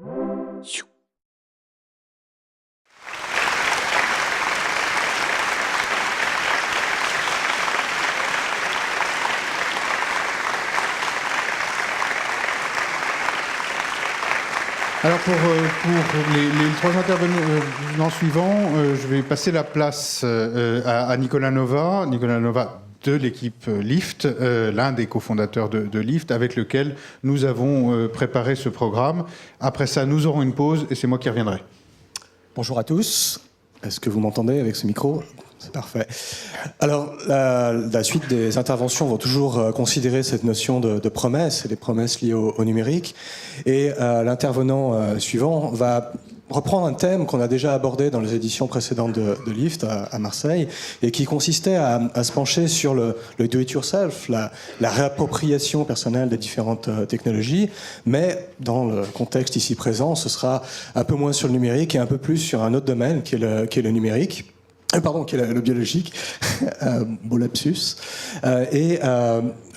Alors pour les trois intervenants suivants, je vais passer la place à Nicolas Nova. Nicolas Nova de l'équipe LIFT, l'un des cofondateurs de LIFT, avec lequel nous avons préparé ce programme. Après ça, nous aurons une pause et c'est moi qui reviendrai. Bonjour à tous. Est-ce que vous m'entendez avec ce micro ? C'est parfait. Alors, la suite des interventions vont toujours considérer cette notion de promesses, et des promesses liées au numérique. Et l'intervenant suivant va reprendre un thème qu'on a déjà abordé dans les éditions précédentes de LIFT à Marseille, et qui consistait à se pencher sur le do-it-yourself, la réappropriation personnelle des différentes technologies. Mais dans le contexte ici présent, ce sera un peu moins sur le numérique et un peu plus sur un autre domaine qui est le numérique. Qui est le biologique, beau lapsus. Et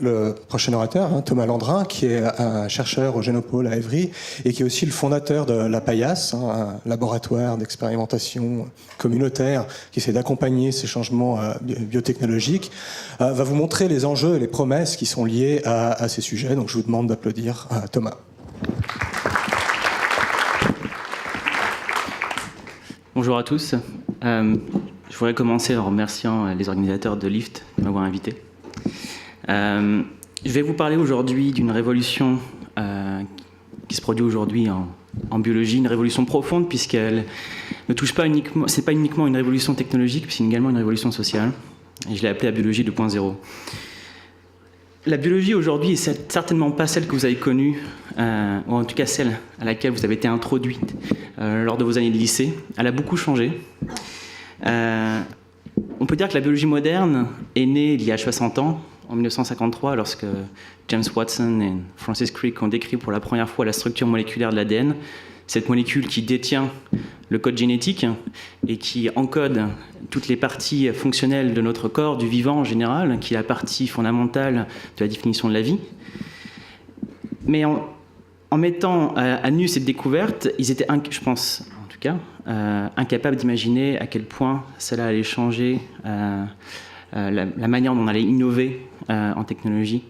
le prochain orateur, Thomas Landrin, qui est un chercheur au Génopôle à Évry et qui est aussi le fondateur de la Paillasse, un laboratoire d'expérimentation communautaire qui essaie d'accompagner ces changements biotechnologiques, va vous montrer les enjeux et les promesses qui sont liés à ces sujets. Donc je vous demande d'applaudir Thomas. Bonjour à tous. Je voudrais commencer en remerciant les organisateurs de LIFT de m'avoir invité. Je vais vous parler aujourd'hui d'une révolution qui se produit aujourd'hui en biologie, une révolution profonde puisqu'elle ne touche pas uniquement, c'est pas uniquement une révolution technologique, c'est également une révolution sociale. Et je l'ai appelée la biologie 2.0. La biologie aujourd'hui est certainement pas celle que vous avez connue, ou en tout cas celle à laquelle vous avez été introduite lors de vos années de lycée. Elle a beaucoup changé. On peut dire que la biologie moderne est née il y a 60 ans, en 1953, lorsque James Watson et Francis Crick ont décrit pour la première fois la structure moléculaire de l'ADN, cette molécule qui détient le code génétique et qui encode toutes les parties fonctionnelles de notre corps, du vivant en général, qui est la partie fondamentale de la définition de la vie. Mais en mettant à nu cette découverte, ils étaient, je pense, incapable d'imaginer à quel point cela allait changer la manière dont on allait innover en technologie,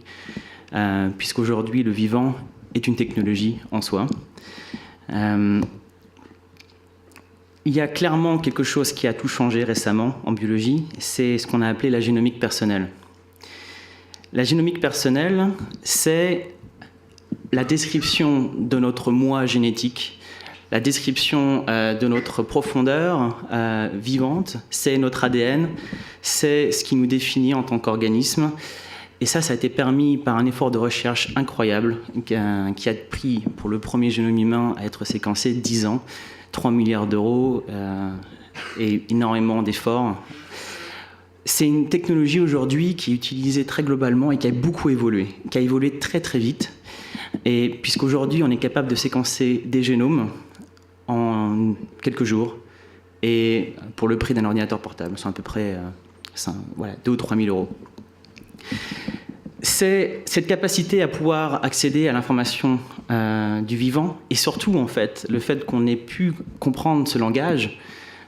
puisqu'aujourd'hui le vivant est une technologie en soi. Il y a clairement quelque chose qui a tout changé récemment en biologie, c'est ce qu'on a appelé la génomique personnelle. La génomique personnelle, c'est la description de notre moi génétique, la description de notre profondeur vivante, c'est notre ADN, c'est ce qui nous définit en tant qu'organisme. Et ça a été permis par un effort de recherche incroyable qui a pris pour le premier génome humain à être séquencé 10 ans, 3 milliards d'euros et énormément d'efforts. C'est une technologie aujourd'hui qui est utilisée très globalement et qui a beaucoup évolué, qui a évolué très très vite. Et puisqu'aujourd'hui on est capable de séquencer des génomes en quelques jours et pour le prix d'un ordinateur portable, c'est à peu près 2 ou 3 000 euros. C'est cette capacité à pouvoir accéder à l'information du vivant et surtout en fait le fait qu'on ait pu comprendre ce langage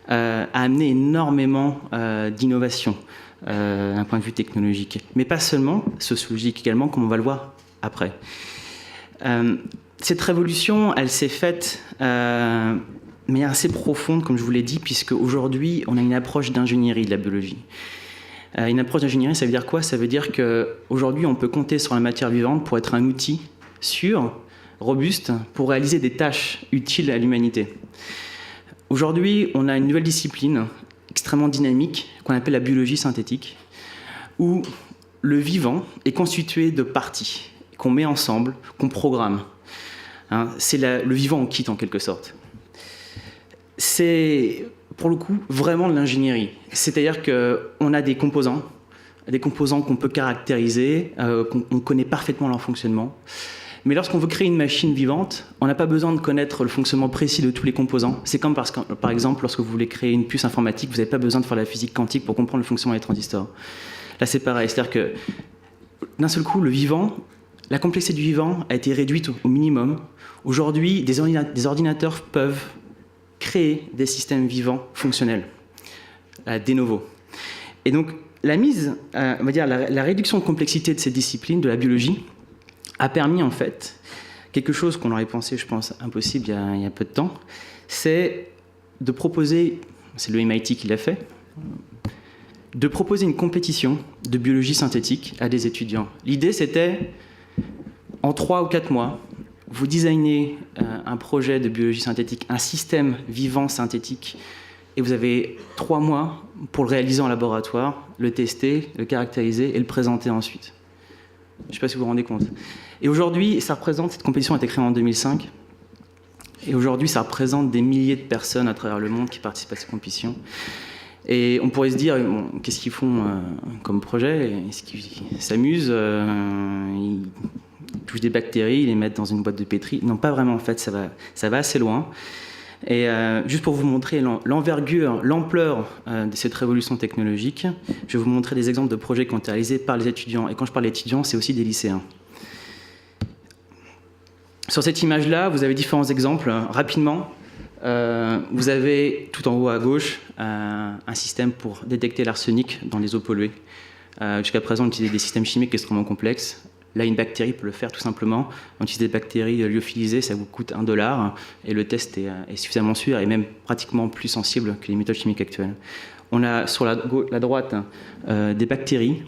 a amené énormément d'innovation d'un point de vue technologique, mais pas seulement, sociologique également, comme on va le voir après. Cette révolution, elle s'est faite mais assez profonde, comme je vous l'ai dit, puisque aujourd'hui on a une approche d'ingénierie de la biologie. Une approche d'ingénierie, ça veut dire quoi? Ça veut dire qu'aujourd'hui, on peut compter sur la matière vivante pour être un outil sûr, robuste, pour réaliser des tâches utiles à l'humanité. Aujourd'hui, on a une nouvelle discipline extrêmement dynamique qu'on appelle la biologie synthétique, où le vivant est constitué de parties qu'on met ensemble, qu'on programme. C'est le vivant en kit, en quelque sorte. C'est, pour le coup, vraiment de l'ingénierie. C'est-à-dire qu'on a des composants qu'on peut caractériser, qu'on connaît parfaitement leur fonctionnement. Mais lorsqu'on veut créer une machine vivante, on n'a pas besoin de connaître le fonctionnement précis de tous les composants. C'est comme par exemple, lorsque vous voulez créer une puce informatique, vous n'avez pas besoin de faire la physique quantique pour comprendre le fonctionnement des transistors. Là, c'est pareil. C'est-à-dire que, d'un seul coup, le vivant la complexité du vivant a été réduite au minimum. Aujourd'hui, des ordinateurs peuvent créer des systèmes vivants fonctionnels, de novo. Et donc, on va dire, la réduction de complexité de ces disciplines, de la biologie, a permis en fait quelque chose qu'on aurait pensé, je pense, impossible il y a peu de temps, c'est de proposer, c'est le MIT qui l'a fait, de proposer une compétition de biologie synthétique à des étudiants. L'idée, c'était, en 3 ou 4 mois, vous designez un projet de biologie synthétique, un système vivant synthétique, et vous avez 3 mois pour le réaliser en laboratoire, le tester, le caractériser et le présenter ensuite. Je ne sais pas si vous vous rendez compte. Et aujourd'hui, cette compétition a été créée en 2005, et aujourd'hui, ça représente des milliers de personnes à travers le monde qui participent à cette compétition. Et on pourrait se dire, bon, qu'est-ce qu'ils font comme projet? Est-ce qu'ils s'amusent? Ils touchent des bactéries, ils les mettent dans une boîte de pétri? Non, pas vraiment, en fait, ça va assez loin. Et juste pour vous montrer l'envergure, l'ampleur de cette révolution technologique, je vais vous montrer des exemples de projets qui ont été réalisés par les étudiants. Et quand je parle d'étudiants, c'est aussi des lycéens. Sur cette image-là, vous avez différents exemples. Rapidement, vous avez tout en haut à gauche un système pour détecter l'arsenic dans les eaux polluées. Jusqu'à présent, on utilisait des systèmes chimiques extrêmement complexes. Là, une bactérie peut le faire tout simplement. On utilise des bactéries lyophilisées, ça vous coûte $1 et le test est suffisamment sûr et même pratiquement plus sensible que les méthodes chimiques actuelles. On a sur la droite des bactéries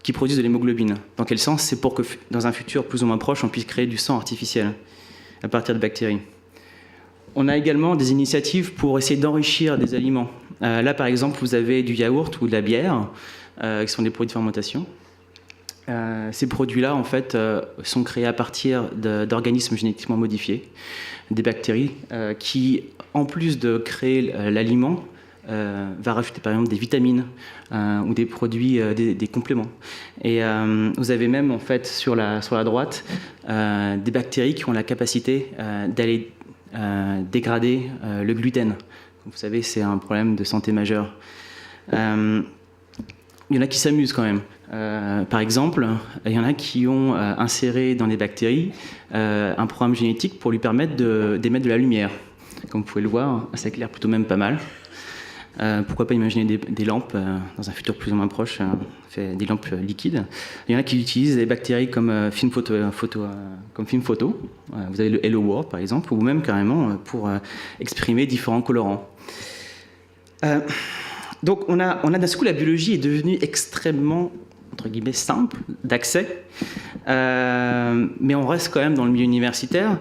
qui produisent de l'hémoglobine. Dans quel sens? C'est pour que dans un futur plus ou moins proche, on puisse créer du sang artificiel à partir de bactéries. On a également des initiatives pour essayer d'enrichir des aliments. Là, par exemple, vous avez du yaourt ou de la bière, qui sont des produits de fermentation. Ces produits-là, en fait, sont créés à partir d'organismes génétiquement modifiés, des bactéries, qui, en plus de créer l'aliment, va rajouter par exemple des vitamines ou des produits, des compléments. Et vous avez même, en fait, sur la droite, des bactéries qui ont la capacité d'aller dégrader le gluten. Vous savez, c'est un problème de santé majeur. Il y en a qui s'amusent quand même. Par exemple, il y en a qui ont inséré dans les bactéries un programme génétique pour lui permettre d'émettre de la lumière. Comme vous pouvez le voir, ça éclaire plutôt même pas mal. Pourquoi pas imaginer des lampes dans un futur plus ou moins proche, des lampes liquides. Il y en a qui utilisent les bactéries comme film photo. Vous avez le Hello World par exemple, ou même carrément pour exprimer différents colorants. Donc on a d'un coup, la biologie est devenue extrêmement, entre guillemets, simple d'accès, mais on reste quand même dans le milieu universitaire.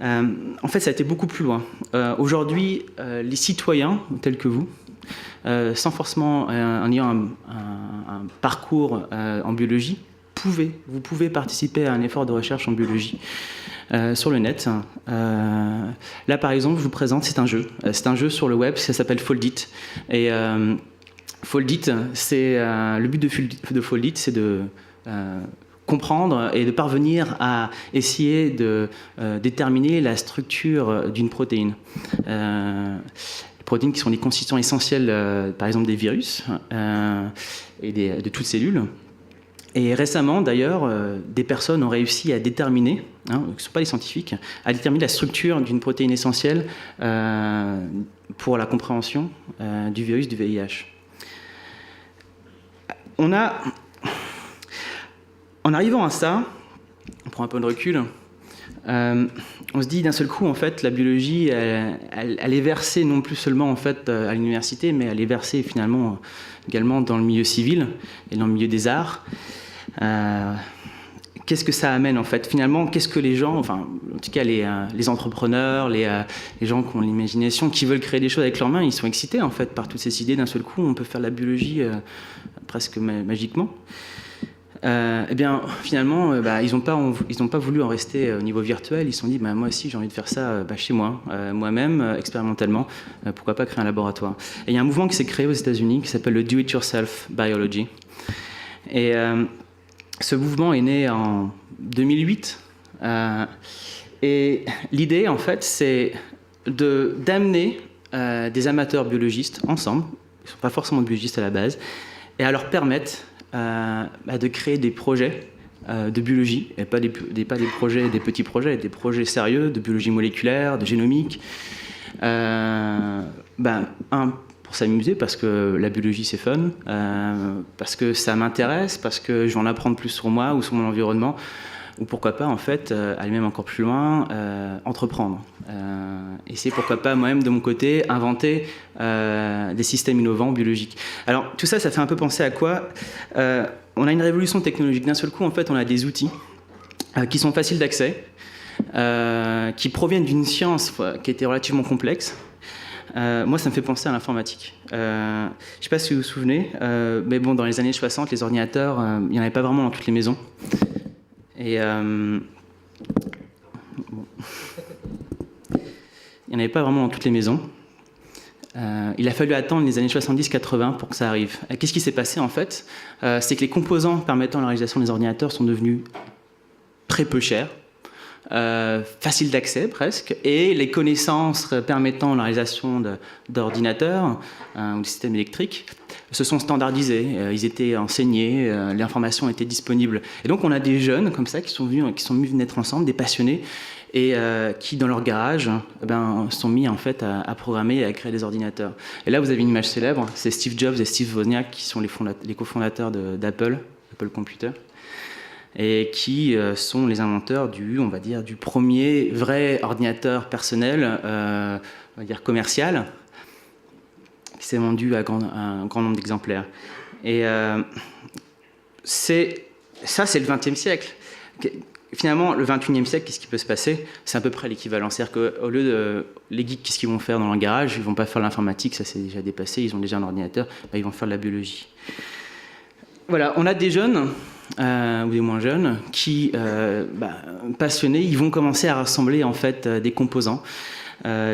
En fait, ça a été beaucoup plus loin. Aujourd'hui, les citoyens tels que vous, sans forcément en ayant un parcours en biologie, vous pouvez participer à un effort de recherche en biologie sur le net. Là, par exemple, je vous présente, c'est un jeu. C'est un jeu sur le web, ça s'appelle Foldit. Et Foldit, le but de Foldit, c'est de comprendre et de parvenir à essayer de déterminer la structure d'une protéine. Les protéines qui sont des constituants essentiels, par exemple, des virus et de toutes cellules. Et récemment, d'ailleurs, des personnes ont réussi à déterminer, ce ne sont pas les scientifiques, à déterminer la structure d'une protéine essentielle pour la compréhension du virus du VIH. En arrivant à ça, on prend un peu de recul, on se dit d'un seul coup, en fait, la biologie, elle est versée non plus seulement en fait, à l'université, mais elle est versée finalement également dans le milieu civil et dans le milieu des arts. Qu'est-ce que ça amène en fait? Finalement, qu'est-ce que les gens, enfin, en tout cas les entrepreneurs, les gens qui ont l'imagination, qui veulent créer des choses avec leurs mains, ils sont excités en fait par toutes ces idées. D'un seul coup, on peut faire de la biologie presque magiquement. Eh bien, finalement, ils n'ont pas voulu en rester au niveau virtuel. Ils se sont dit, moi aussi, j'ai envie de faire ça chez moi, moi-même, expérimentalement. Pourquoi pas créer un laboratoire? Et il y a un mouvement qui s'est créé aux États-Unis qui s'appelle le Do-It-Yourself Biology. Et ce mouvement est né en 2008. Et l'idée, en fait, c'est d'amener des amateurs biologistes ensemble, ils ne sont pas forcément biologistes à la base, et à leur permettre de créer des projets de biologie, et pas des projets, des petits projets, des projets sérieux de biologie moléculaire, de génomique. Pour s'amuser, parce que la biologie c'est fun, parce que ça m'intéresse, parce que je vais en apprendre plus sur moi ou sur mon environnement, ou pourquoi pas en fait aller même encore plus loin, entreprendre. Et c'est pourquoi pas moi-même de mon côté inventer des systèmes innovants biologiques. Alors tout ça, ça fait un peu penser à quoi? On a une révolution technologique. D'un seul coup, en fait, on a des outils qui sont faciles d'accès, qui proviennent d'une science qui était relativement complexe. Moi, ça me fait penser à l'informatique. Je ne sais pas si vous vous souvenez, mais bon, dans les années 60, les ordinateurs, il n'y en avait pas vraiment dans toutes les maisons. Et il n'y en avait pas vraiment dans toutes les maisons. Il a fallu attendre les années 70-80 pour que ça arrive. Qu'est-ce qui s'est passé en fait? C'est que les composants permettant la réalisation des ordinateurs sont devenus très peu chers, faciles d'accès presque, et les connaissances permettant la réalisation d'ordinateurs ou de systèmes électriques se sont standardisées. Ils étaient enseignés, l'information était disponible. Et donc on a des jeunes comme ça qui sont venus naître ensemble, des passionnés, et qui, dans leur garage, sont mis en fait à programmer et à créer des ordinateurs. Et là, vous avez une image célèbre, c'est Steve Jobs et Steve Wozniak qui sont les cofondateurs d'Apple, Apple Computer, et qui sont les inventeurs du premier vrai ordinateur personnel, on va dire commercial, qui s'est vendu à un grand nombre d'exemplaires. Et c'est le XXe siècle. Finalement, le XXIe siècle, qu'est-ce qui peut se passer? C'est à peu près l'équivalent. C'est-à-dire qu'au lieu de... Les geeks, qu'est-ce qu'ils vont faire dans leur garage? Ils ne vont pas faire l'informatique, ça c'est déjà dépassé, ils ont déjà un ordinateur, ils vont faire de la biologie. Voilà, on a des jeunes, ou des moins jeunes, qui, passionnés, ils vont commencer à rassembler en fait des composants,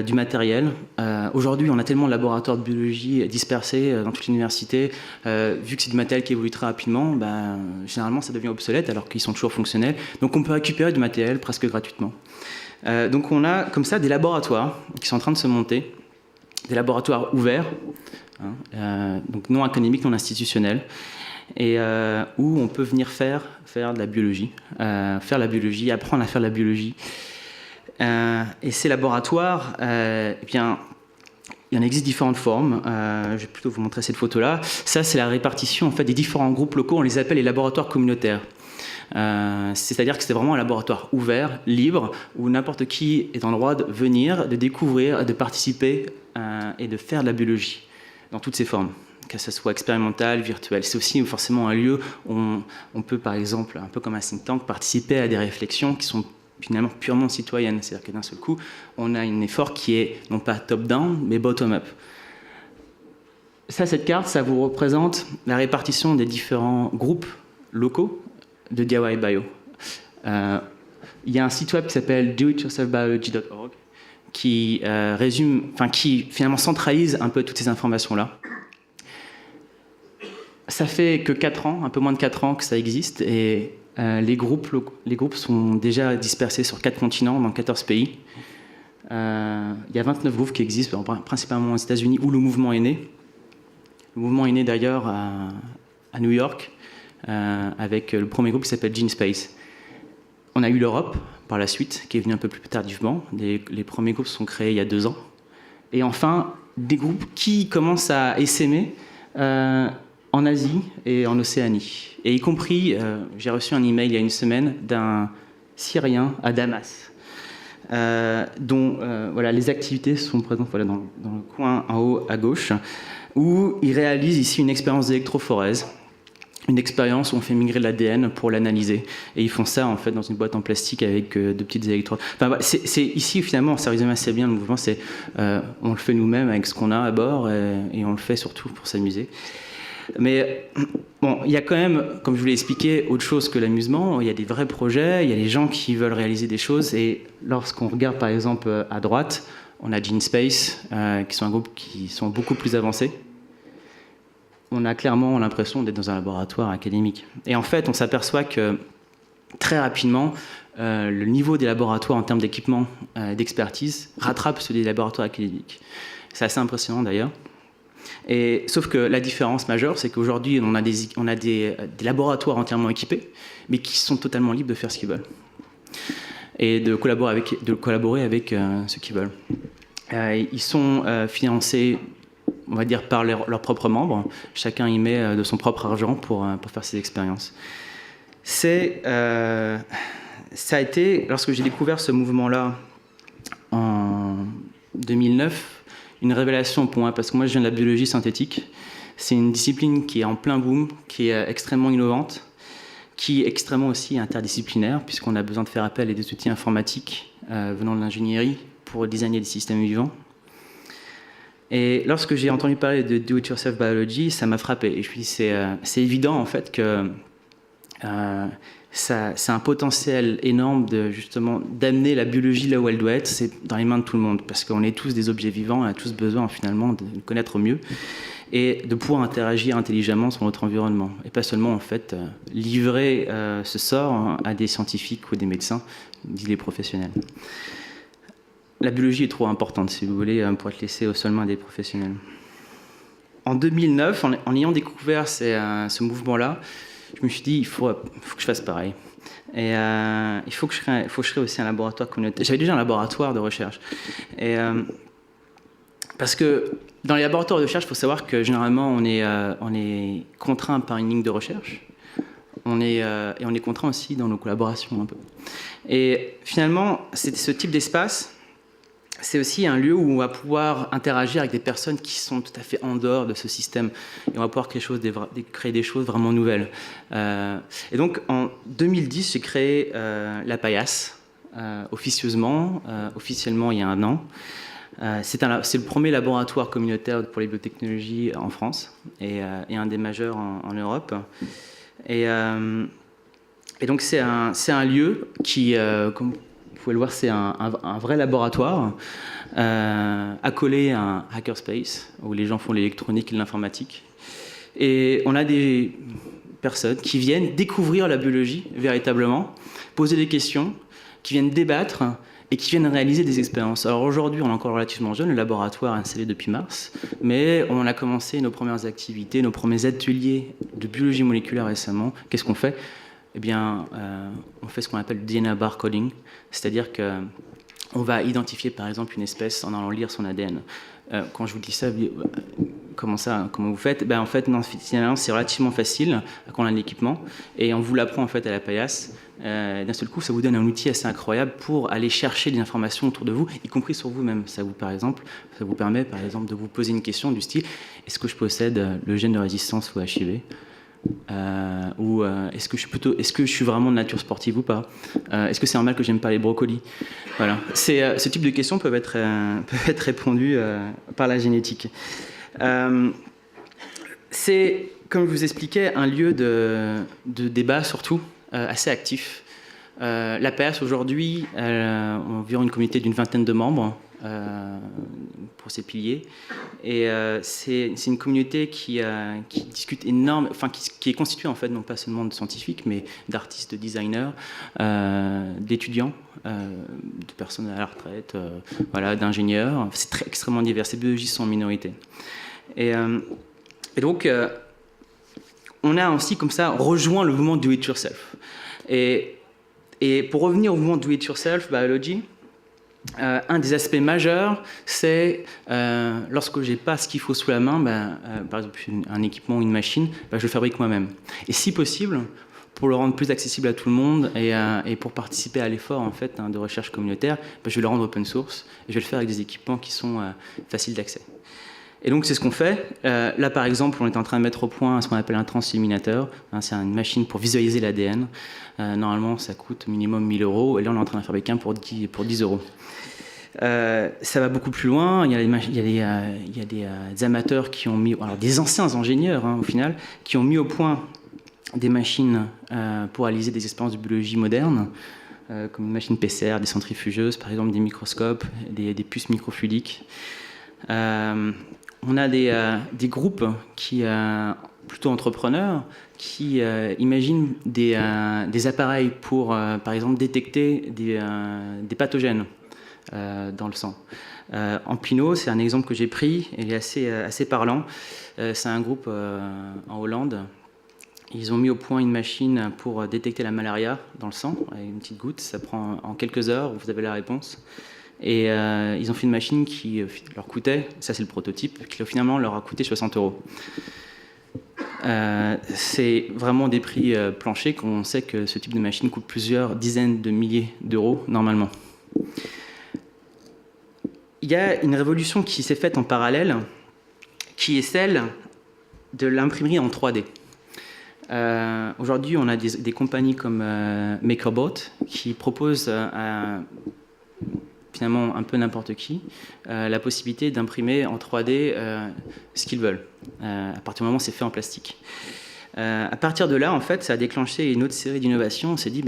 du matériel. Aujourd'hui, on a tellement de laboratoires de biologie dispersés dans toute l'université. Vu que c'est du matériel qui évolue très rapidement, généralement ça devient obsolète alors qu'ils sont toujours fonctionnels. Donc on peut récupérer du matériel presque gratuitement. Donc on a comme ça des laboratoires qui sont en train de se monter, des laboratoires ouverts, donc non académiques, non institutionnels, et où on peut venir faire de la biologie, apprendre à faire de la biologie. Et ces laboratoires, il y en existe différentes formes. Je vais plutôt vous montrer cette photo-là. Ça, c'est la répartition en fait, des différents groupes locaux. On les appelle les laboratoires communautaires. C'est-à-dire que c'est vraiment un laboratoire ouvert, libre, où n'importe qui est en droit de venir, de découvrir, de participer et de faire de la biologie dans toutes ses formes, que ce soit expérimental, virtuel. C'est aussi forcément un lieu où on peut, par exemple, un peu comme un think tank, participer à des réflexions qui sont finalement purement citoyennes. C'est-à-dire que d'un seul coup, on a un effort qui est non pas top-down, mais bottom-up. Cette carte, ça vous représente la répartition des différents groupes locaux de DIY Bio. Il y a un site web qui s'appelle doityourselfbiology.org qui qui finalement centralise un peu toutes ces informations-là. Ça fait que 4 ans, un peu moins de 4 ans que ça existe, et les groupes sont déjà dispersés sur 4 continents, dans 14 pays. Il y a 29 groupes qui existent, principalement aux États-Unis, où le mouvement est né. Le mouvement est né d'ailleurs à New York, avec le premier groupe qui s'appelle GeneSpace. On a eu l'Europe, par la suite, qui est venue un peu plus tardivement. Les premiers groupes sont créés il y a 2 ans. Et enfin, des groupes qui commencent à essaimer en Asie et en Océanie. Et y compris, j'ai reçu un email il y a une semaine d'un Syrien à Damas, dont les activités sont présentes dans le coin en haut à gauche, où il réalise ici une expérience d'électrophorèse, une expérience où on fait migrer l'ADN pour l'analyser. Et ils font ça en fait dans une boîte en plastique avec de petites électrodes. C'est ici finalement, ça résume assez bien le mouvement. On le fait nous-mêmes avec ce qu'on a à bord et on le fait surtout pour s'amuser. Mais bon, il y a quand même, comme je vous l'ai expliqué, autre chose que l'amusement. Il y a des vrais projets, il y a des gens qui veulent réaliser des choses. Et lorsqu'on regarde par exemple à droite, on a GeneSpace, qui sont un groupe qui sont beaucoup plus avancés. On a clairement l'impression d'être dans un laboratoire académique. Et en fait, on s'aperçoit que très rapidement, le niveau des laboratoires en termes d'équipement, d'expertise, rattrape ceux des laboratoires académiques. C'est assez impressionnant d'ailleurs. Et, sauf que la différence majeure, c'est qu'aujourd'hui, on a des laboratoires entièrement équipés, mais qui sont totalement libres de faire ce qu'ils veulent. Et de collaborer avec ceux qui veulent. Ils sont financés, on va dire, par leurs propres membres. Chacun y met de son propre argent pour faire ses expériences. Ça a été, lorsque j'ai découvert ce mouvement-là en 2009, une révélation pour moi, parce que moi je viens de la biologie synthétique. C'est une discipline qui est en plein boom, qui est extrêmement innovante, qui est extrêmement aussi interdisciplinaire, puisqu'on a besoin de faire appel à des outils informatiques venant de l'ingénierie pour designer des systèmes vivants. Et lorsque j'ai entendu parler de Do-it-yourself biology, ça m'a frappé. Et je me suis dit, c'est évident en fait que c'est un potentiel énorme justement d'amener la biologie là où elle doit être, c'est dans les mains de tout le monde, parce qu'on est tous des objets vivants, on a tous besoin finalement de nous connaître mieux et de pouvoir interagir intelligemment sur notre environnement, et pas seulement en fait livrer ce sort à des scientifiques ou des médecins, disent les professionnels. La biologie est trop importante, si vous voulez, pour être laissée seulement à des professionnels. En 2009, en ayant découvert ce mouvement-là, je me suis dit, il faut que je fasse pareil. Et il faut que je crée aussi un laboratoire communautaire. J'avais déjà un laboratoire de recherche. Parce que dans les laboratoires de recherche, il faut savoir que généralement, on est contraint par une ligne de recherche. Et on est contraint aussi dans nos collaborations un peu. Et finalement, ce type d'espace, c'est aussi un lieu où on va pouvoir interagir avec des personnes qui sont tout à fait en dehors de ce système. Et on va pouvoir créer des choses vraiment nouvelles. Et donc, en 2010, j'ai créé la Paillasse, officieusement, officiellement il y a 1 an. C'est le premier laboratoire communautaire pour les biotechnologies en France et un des majeurs en Europe. Et donc, c'est un lieu qui, comme vous pouvez le voir, c'est un vrai laboratoire accolé à un hackerspace où les gens font l'électronique et l'informatique. Et on a des personnes qui viennent découvrir la biologie véritablement, poser des questions, qui viennent débattre et qui viennent réaliser des expériences. Alors aujourd'hui, on est encore relativement jeune, le laboratoire est installé depuis mars, mais on a commencé nos premières activités, nos premiers ateliers de biologie moléculaire récemment. Qu'est-ce qu'on fait ? Eh bien, on fait ce qu'on appelle le DNA barcoding, c'est-à-dire qu'on va identifier par exemple une espèce en allant lire son ADN. Quand je vous dis ça, comment vous faites ? En fait, non, finalement, c'est relativement facile quand on a l'équipement et on vous l'apprend en fait à la Paillasse. D'un seul coup, ça vous donne un outil assez incroyable pour aller chercher des informations autour de vous, y compris sur vous-même. Ça vous permet par exemple de vous poser une question du style : est-ce que je possède le gène de résistance au HIV ? Ou est-ce que je suis vraiment de nature sportive ou pas ? Est-ce que c'est normal que j'aime pas les brocolis ? Voilà. Ce type de questions peuvent être répondues par la génétique. C'est, comme je vous expliquais, un lieu de débat surtout assez actif. La PS aujourd'hui, environ une communauté d'une 20aine de membres pour ses piliers. Et c'est une communauté qui discute énormément, enfin qui est constituée en fait non pas seulement de scientifiques, mais d'artistes, de designers, d'étudiants, de personnes à la retraite, d'ingénieurs. C'est extrêmement divers. Ces biologistes sont en minorité. Et donc, on a aussi comme ça rejoint le mouvement Do It Yourself. Et pour revenir au mouvement Do It Yourself Biology, un des aspects majeurs, c'est lorsque je n'ai pas ce qu'il faut sous la main, par exemple un équipement ou une machine, je le fabrique moi-même. Et si possible, pour le rendre plus accessible à tout le monde et pour participer à l'effort en fait, de recherche communautaire, je vais le rendre open source et je vais le faire avec des équipements qui sont faciles d'accès. Et donc c'est ce qu'on fait. Là par exemple, on est en train de mettre au point ce qu'on appelle un transilluminateur. C'est une machine pour visualiser l'ADN. Normalement ça coûte minimum 1 000 €, et là on est en train de fabriquer un pour 10 €. Ça va beaucoup plus loin. Il y a des amateurs qui ont mis, alors des anciens ingénieurs au final, qui ont mis au point des machines pour réaliser des expériences de biologie moderne, comme une machine PCR, des centrifugeuses, par exemple des microscopes, des puces microfluidiques. On a des groupes plutôt entrepreneurs qui imaginent des appareils pour, par exemple, détecter des pathogènes. dans le sang. Ampino, c'est un exemple que j'ai pris, et il est assez parlant. C'est un groupe en Hollande. Ils ont mis au point une machine pour détecter la malaria dans le sang, avec une petite goutte. Ça prend en quelques heures, vous avez la réponse. Et ils ont fait une machine qui leur coûtait, ça c'est le prototype, qui finalement leur a coûté 60 €. C'est vraiment des prix planchers, qu'on sait que ce type de machine coûte plusieurs dizaines de milliers d'euros normalement. Il y a une révolution qui s'est faite en parallèle, qui est celle de l'imprimerie en 3D. Aujourd'hui, on a des compagnies comme MakerBot qui proposent finalement un peu n'importe qui la possibilité d'imprimer en 3D ce qu'ils veulent. À partir du moment où c'est fait en plastique. À partir de là, en fait, ça a déclenché une autre série d'innovations. On s'est dit,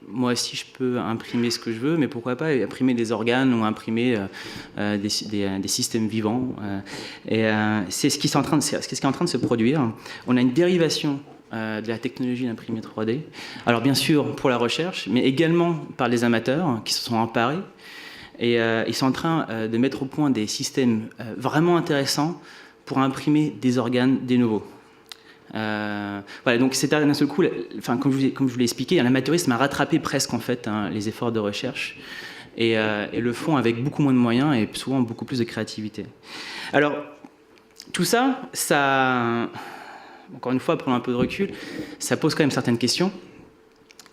moi aussi, je peux imprimer ce que je veux, mais pourquoi pas imprimer des organes ou imprimer des systèmes vivants. C'est ce qui est en train de se produire. On a une dérivation de la technologie d'imprimé 3D. Alors bien sûr pour la recherche, mais également par les amateurs qui se sont emparés. Et ils sont en train de mettre au point des systèmes vraiment intéressants pour imprimer des organes de nouveau. Voilà, donc c'est d'un seul coup, comme je vous l'ai expliqué, l'amateurisme a rattrapé presque en fait les efforts de recherche et le font avec beaucoup moins de moyens et souvent beaucoup plus de créativité. Alors tout ça, encore une fois, prenons un peu de recul, ça pose quand même certaines questions.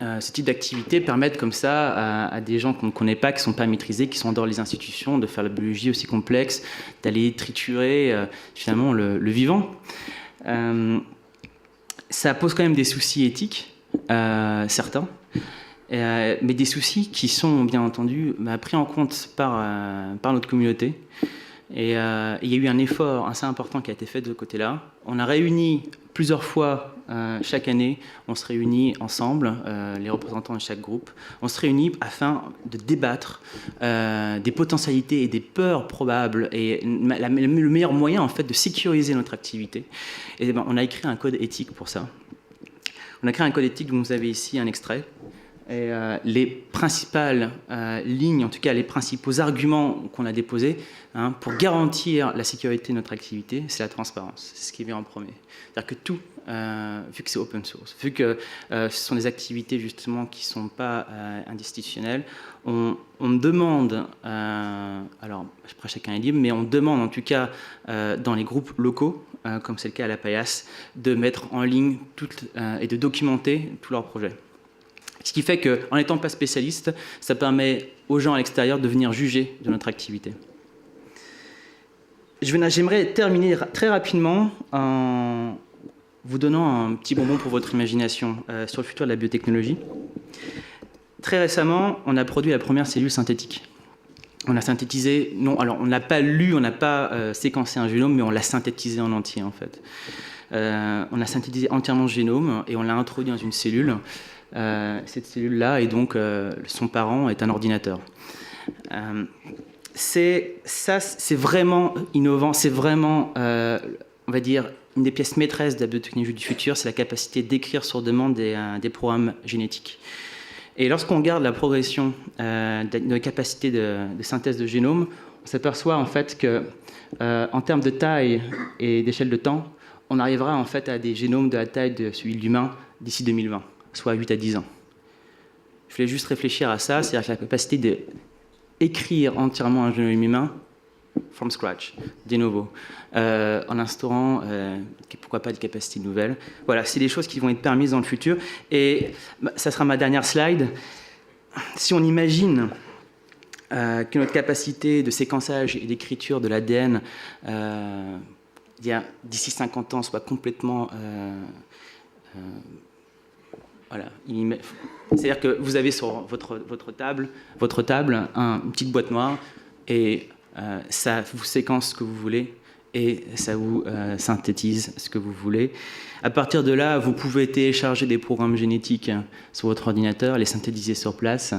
Ce type d'activités permettent comme ça à des gens qu'on ne connaît pas, qui ne sont pas maîtrisés, qui sont dans les institutions, de faire la biologie aussi complexe, d'aller triturer finalement le vivant. Ça pose quand même des soucis éthiques, certains, mais des soucis qui sont bien entendu pris en compte par notre communauté. Et il y a eu un effort assez important qui a été fait de ce côté-là. On a réuni plusieurs fois chaque année, on se réunit ensemble, les représentants de chaque groupe, on se réunit afin de débattre des potentialités et des peurs probables et le meilleur moyen en fait de sécuriser notre activité. Et on a écrit un code éthique pour ça. On a créé un code éthique dont vous avez ici un extrait. Et les principales lignes, en tout cas les principaux arguments qu'on a déposés pour garantir la sécurité de notre activité, c'est la transparence. C'est ce qui vient en premier. C'est-à-dire que tout, vu que c'est open source, vu que ce sont des activités justement qui ne sont pas institutionnelles, on demande, alors après chacun est libre, mais on demande en tout cas dans les groupes locaux, comme c'est le cas à la Paillasse, de mettre en ligne et de documenter tous leurs projets. Ce qui fait qu'en n'étant pas spécialiste, ça permet aux gens à l'extérieur de venir juger de notre activité. J'aimerais terminer très rapidement en vous donnant un petit bonbon pour votre imagination sur le futur de la biotechnologie. Très récemment, on a produit la première cellule synthétique. On a synthétisé, alors on n'a pas lu, on n'a pas séquencé un génome, mais on l'a synthétisé en entier en fait. On a synthétisé entièrement le génome et on l'a introduit dans une cellule. Cette cellule-là, et donc son parent est un ordinateur. C'est vraiment innovant, c'est vraiment, on va dire, une des pièces maîtresses de la biotechnologie du futur, c'est la capacité d'écrire sur demande des programmes génétiques. Et lorsqu'on regarde la progression de nos capacités de synthèse de génome, on s'aperçoit en fait que, en termes de taille et d'échelle de temps, on arrivera en fait à des génomes de la taille de celui de l'humain d'ici 2020. Soit 8 à 10 ans. Je voulais juste réfléchir à ça, c'est-à-dire la capacité d'écrire entièrement un génome humain from scratch, de novo, en instaurant, pourquoi pas, des capacités nouvelles. Voilà, c'est des choses qui vont être permises dans le futur. Et ça sera ma dernière slide. Si on imagine que notre capacité de séquençage et d'écriture de l'ADN d'ici 50 ans soit complètement... Voilà. C'est-à-dire que vous avez sur votre table une petite boîte noire et ça vous séquence ce que vous voulez et ça vous synthétise ce que vous voulez. À partir de là, vous pouvez télécharger des programmes génétiques sur votre ordinateur, les synthétiser sur place.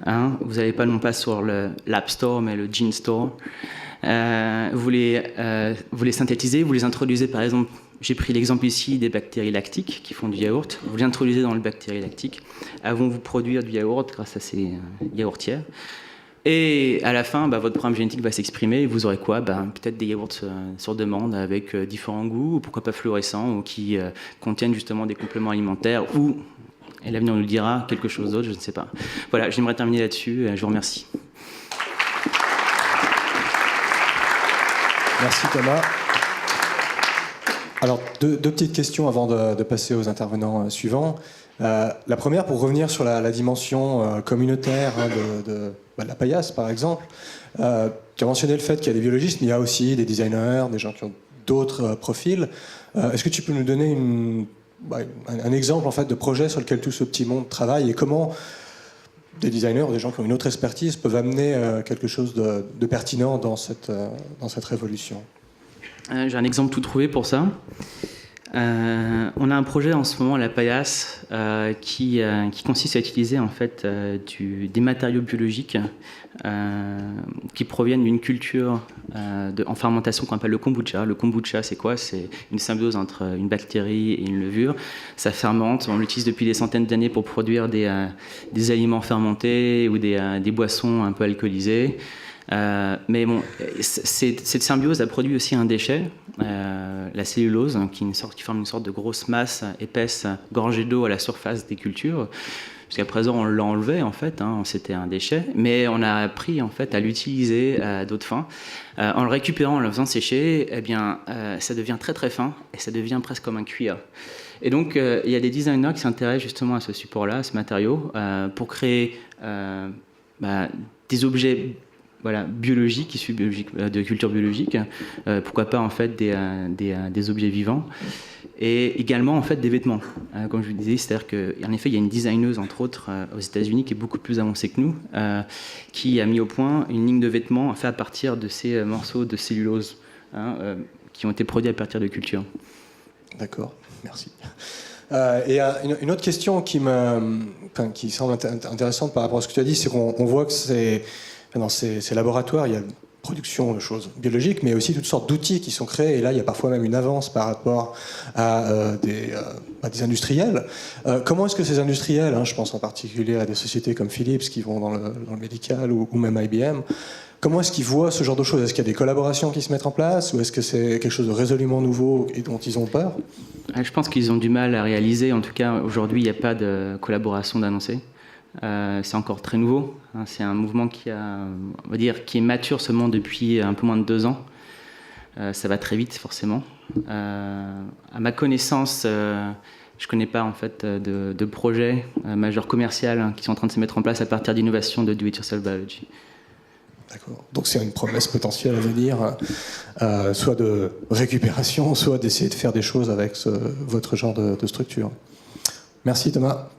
Vous n'allez pas non pas sur l'App Store, mais le Gene Store. Vous les synthétisez, vous les introduisez par exemple. J'ai pris l'exemple ici des bactéries lactiques qui font du yaourt. Vous les introduisez dans le bactérie lactique. Elles vont vous produire du yaourt grâce à ces yaourtières. Et à la fin, votre programme génétique va s'exprimer et vous aurez quoi? Peut-être des yaourts sur demande avec différents goûts, ou pourquoi pas fluorescents, ou qui contiennent justement des compléments alimentaires, ou, et l'avenir nous le dira, quelque chose d'autre, je ne sais pas. Voilà, j'aimerais terminer là-dessus. Je vous remercie. Merci Thomas. Alors, deux petites questions avant de passer aux intervenants suivants. La première, pour revenir sur la dimension communautaire de la paillasse, par exemple. Tu as mentionné le fait qu'il y a des biologistes, mais il y a aussi des designers, des gens qui ont d'autres profils. Est-ce que tu peux nous donner un exemple en fait, de projet sur lequel tout ce petit monde travaille, et comment des designers, des gens qui ont une autre expertise, peuvent amener quelque chose de pertinent dans cette révolution? J'ai un exemple tout trouvé pour ça. On a un projet en ce moment à la paillasse qui consiste à utiliser en fait des matériaux biologiques qui proviennent d'une culture en fermentation qu'on appelle le kombucha. Le kombucha, c'est quoi? C'est une symbiose entre une bactérie et une levure. Ça fermente, on l'utilise depuis des centaines d'années pour produire des aliments fermentés ou des boissons un peu alcoolisées. Mais bon, cette symbiose a produit aussi un déchet, la cellulose, qui forme une sorte de grosse masse épaisse, gorgée d'eau à la surface des cultures. Jusqu'à présent, on l'enlevait en fait, c'était un déchet, mais on a appris en fait à l'utiliser à d'autres fins. En le récupérant, en le faisant sécher, ça devient très très fin et ça devient presque comme un cuir. Et donc, il y a des designers qui s'intéressent justement à ce support-là, à ce matériau, pour créer des objets biologiques, issus de culture biologique, pourquoi pas en fait des objets vivants, et également en fait des vêtements. Comme je vous disais, c'est-à-dire qu'en effet, il y a une designeuse entre autres aux États-Unis qui est beaucoup plus avancée que nous, qui a mis au point une ligne de vêtements faite à partir de ces morceaux de cellulose qui ont été produits à partir de cultures. D'accord, merci. Et une autre question qui semble intéressante par rapport à ce que tu as dit, c'est qu'on voit que dans ces laboratoires, il y a production de choses biologiques, mais aussi toutes sortes d'outils qui sont créés. Et là, il y a parfois même une avance par rapport à des industriels. Comment est-ce que ces industriels, je pense en particulier à des sociétés comme Philips qui vont dans le médical, ou même IBM, comment est-ce qu'ils voient ce genre de choses? Est-ce qu'il y a des collaborations qui se mettent en place, ou est-ce que c'est quelque chose de résolument nouveau et dont ils ont peur? Je pense qu'ils ont du mal à réaliser. En tout cas, aujourd'hui, il n'y a pas de collaboration d'annoncés. C'est encore très nouveau. C'est un mouvement qui est mature seulement depuis un peu moins de 2 ans. Ça va très vite, forcément. À ma connaissance, je ne connais pas en fait de projets majeurs commerciaux qui sont en train de se mettre en place à partir d'innovations de do-it-yourself biology. D'accord. Donc c'est une promesse potentielle à venir, soit de récupération, soit d'essayer de faire des choses avec votre genre de structure. Merci Thomas.